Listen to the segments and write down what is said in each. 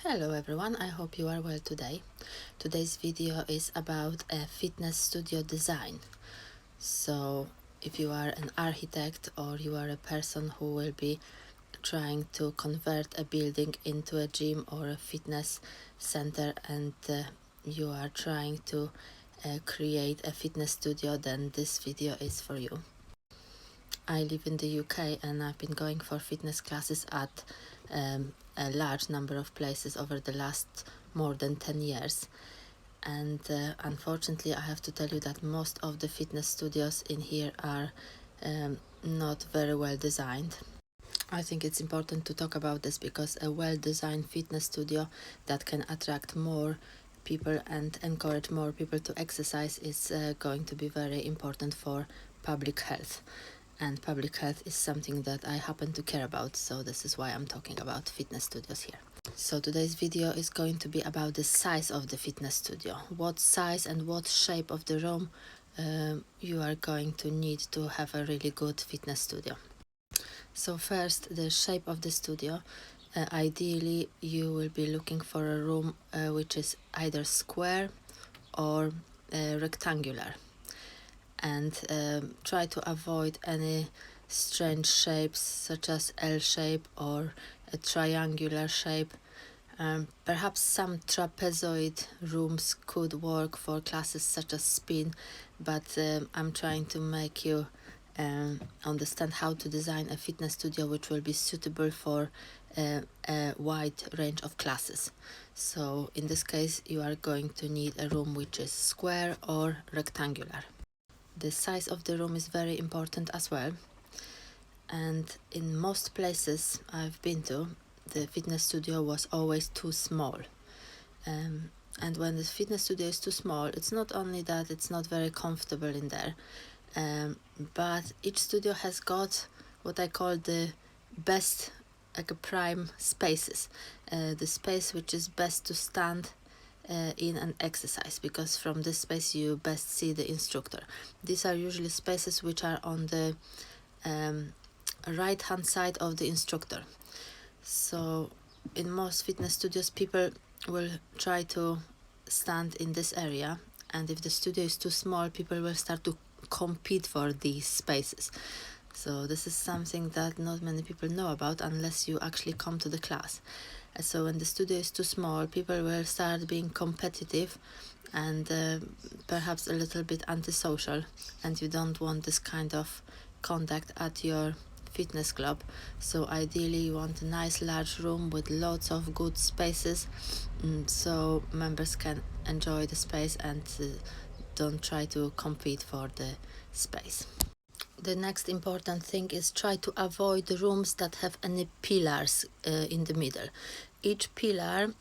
Hello everyone, I hope you are well today. Today's video is about a fitness studio design. So if you are an architect or you are a person who will be trying to convert a building into a gym or a fitness center and you are trying to create a fitness studio, then this video is for you. I live in the UK and I've been going for fitness classes at a large number of places over the last more than 10 years. And unfortunately, I have to tell you that most of the fitness studios in here are not very well designed. I think it's important to talk about this because a well-designed fitness studio that can attract more people and encourage more people to exercise is going to be very important for public health. And public health is something that I happen to care about, so this is why I'm talking about fitness studios here. So today's video is going to be about the size of the fitness studio. What size and what shape of the room you are going to need to have a really good fitness studio. So first, the shape of the studio. Ideally, you will be looking for a room which is either square or rectangular. And try to avoid any strange shapes such as L shape or a triangular shape. Perhaps some trapezoid rooms could work for classes such as spin, but I'm trying to make you understand how to design a fitness studio which will be suitable for a wide range of classes. So in this case, you are going to need a room which is square or rectangular. The size of the room is very important as well, and in most places I've been to, the fitness studio was always too small. And when the fitness studio is too small, it's not only that it's not very comfortable in there, but each studio has got what I call the best, like a prime spaces, the space which is best to stand in an exercise, because from this space you best see the instructor. These are usually spaces which are on the right hand side of the instructor. So in most fitness studios, people will try to stand in this area, and if the studio is too small, people will start to compete for these spaces. So this is something that not many people know about unless you actually come to the class. So when the studio is too small, people will start being competitive and perhaps a little bit antisocial, and you don't want this kind of conduct at your fitness club. So ideally you want a nice large room with lots of good spaces, so members can enjoy the space and don't try to compete for the space. The next important thing is try to avoid the rooms that have any pillars in the middle. Each pillar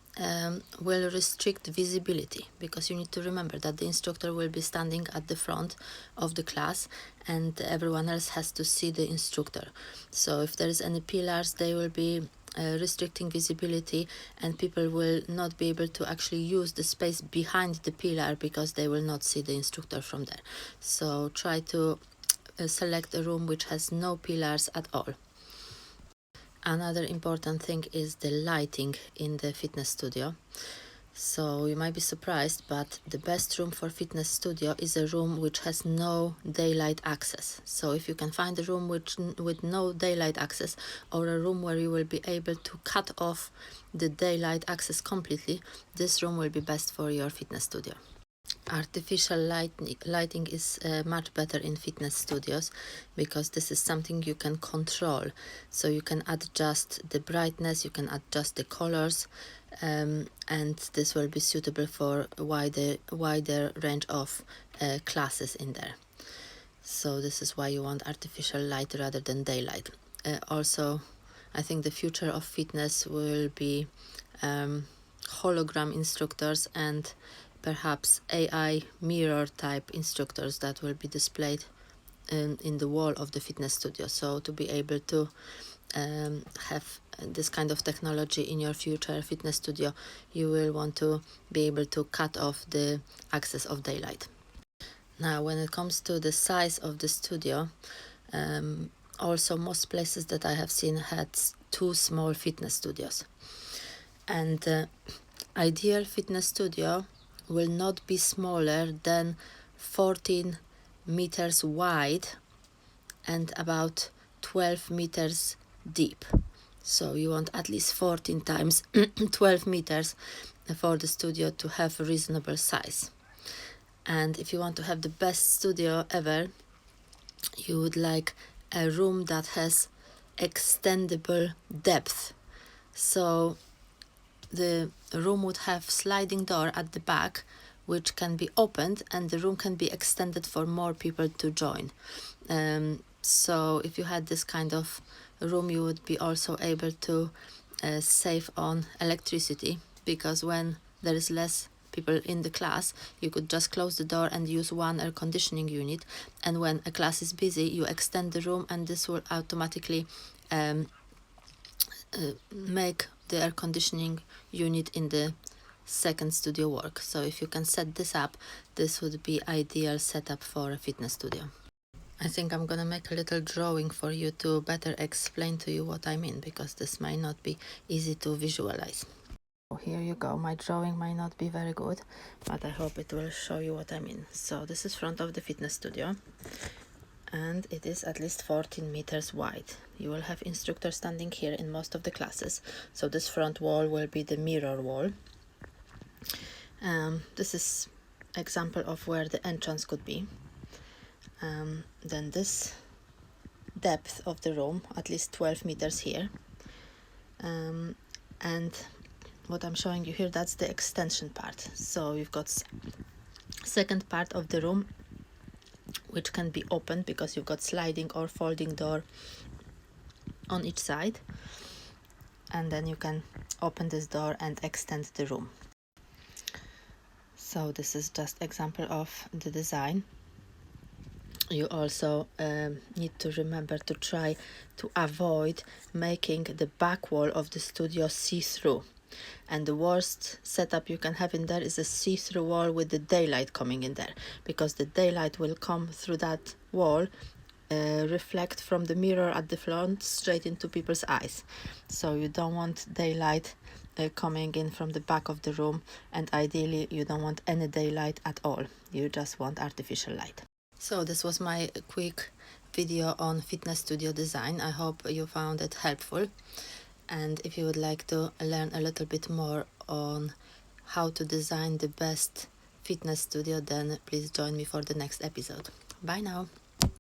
will restrict visibility, because you need to remember that the instructor will be standing at the front of the class and everyone else has to see the instructor. So if there is any pillars, they will be restricting visibility, and people will not be able to actually use the space behind the pillar because they will not see the instructor from there. So try to select a room which has no pillars at all. Another important thing is the lighting in the fitness studio. So you might be surprised, but the best room for fitness studio is a room which has no daylight access. So if you can find a room with no daylight access, or a room where you will be able to cut off the daylight access completely, this room will be best for your fitness studio. Artificial lighting is much better in fitness studios, because this is something you can control. So you can adjust the brightness, you can adjust the colors, and this will be suitable for a wider range of classes in there. So this is why you want artificial light rather than daylight. Also, I think the future of fitness will be hologram instructors and perhaps AI mirror type instructors that will be displayed in the wall of the fitness studio. So to be able to have this kind of technology in your future fitness studio, you will want to be able to cut off the access of daylight. Now, when it comes to the size of the studio, also most places that I have seen had two small fitness studios. And the ideal fitness studio will not be smaller than 14 meters wide and about 12 meters deep. So you want at least 14 times 12 meters for the studio to have a reasonable size. And if you want to have the best studio ever, you would like a room that has extendable depth. So the room would have sliding door at the back which can be opened, and the room can be extended for more people to join. So if you had this kind of room, you would be also able to save on electricity, because when there is less people in the class, you could just close the door and use one air conditioning unit, and when a class is busy, you extend the room, and this will automatically make the air conditioning unit in the second studio work. So if you can set this up, this would be ideal setup for a fitness studio. I think I'm gonna make a little drawing for you to better explain to you what I mean, because this might not be easy to visualize. So here you go. My drawing might not be very good, but I hope it will show you what I mean. So this is front of the fitness studio, and it is at least 14 meters wide. You will have instructor standing here in most of the classes. So this front wall will be the mirror wall. This is example of where the entrance could be. Then this depth of the room, at least 12 meters here. And what I'm showing you here, that's the extension part. So you've got second part of the room which can be opened because you've got sliding or folding door on each side, and then you can open this door and extend the room. So this is just example of the design. You also need to remember to try to avoid making the back wall of the studio see-through. And the worst setup you can have in there is a see-through wall with the daylight coming in there, because the daylight will come through that wall, reflect from the mirror at the front straight into people's eyes. So you don't want daylight coming in from the back of the room, and ideally you don't want any daylight at all. You just want artificial light. So this was my quick video on fitness studio design. I hope you found it helpful. And if you would like to learn a little bit more on how to design the best fitness studio, then please join me for the next episode. Bye now.